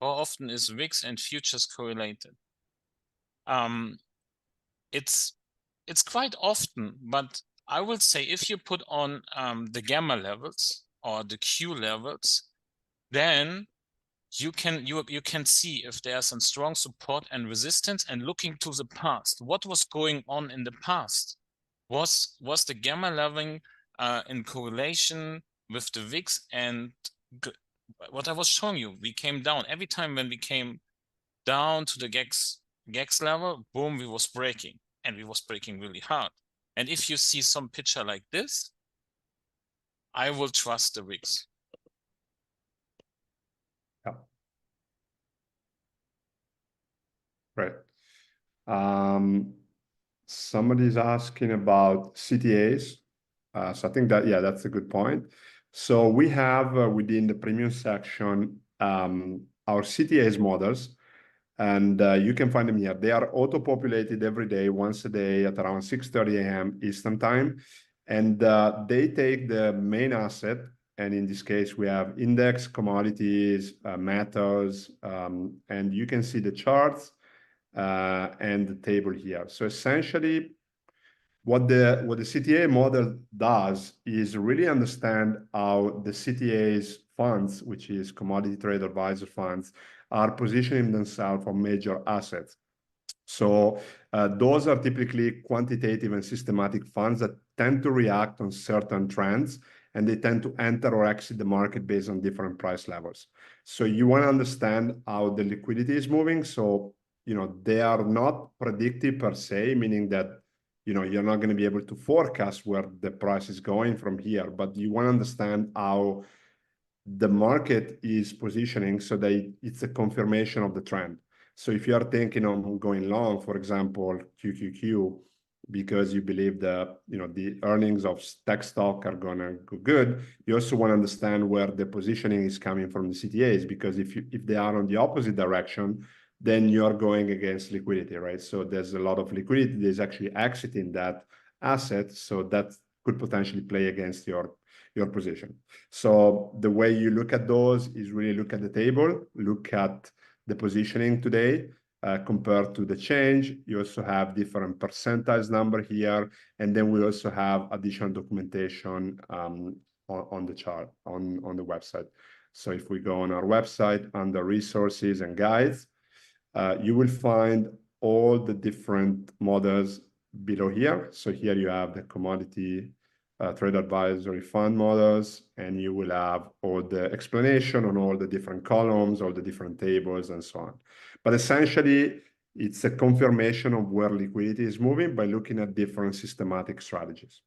how often is VIX and futures correlated? It's quite often, but I would say if you put on the gamma levels or the Q levels, then you can see if there's some strong support and resistance. And looking to the past, what was going on in the past? Was the gamma leveling in correlation with the VIX? And what I was showing you, we came down every time when we came down to the GEX level, boom, we was breaking, and we was breaking really hard. And if you see some picture like this, I will trust the VIX. Yeah. Right. Somebody's asking about CTAs. So I think that, yeah, that's a good point. So we have within the premium section, our CTAs models, and you can find them here. They are auto-populated every day, once a day at around 6:30 a.m. Eastern time. And they take the main asset, and in this case, we have index, commodities, metals, and you can see the charts and the table here. So essentially, what the CTA model does is really understand how the CTA's funds, which is commodity trade advisor funds, are positioning themselves for major assets. So those are typically quantitative and systematic funds that tend to react on certain trends, and they tend to enter or exit the market based on different price levels. So you want to understand how the liquidity is moving. So, they are not predictive per se, meaning that, you're not going to be able to forecast where the price is going from here, but you want to understand how the market is positioning so that it's a confirmation of the trend. So if you are thinking on going long, for example, QQQ, because you believe that the earnings of tech stock are going to go good, you also want to understand where the positioning is coming from the CTAs, because if they are on the opposite direction, then you're going against liquidity, right? So there's a lot of liquidity that's actually exiting that asset, so that could potentially play against your position. So the way you look at those is really look at the table, look at the positioning today compared to the change. You also have different percentiles number here, and then we also have additional documentation on the chart on the website. So if we go on our website under resources and guides, you will find all the different models below here. So here you have the commodity trade advisory fund models, and you will have all the explanation on all the different columns, all the different tables, and so on. But essentially, it's a confirmation of where liquidity is moving by looking at different systematic strategies.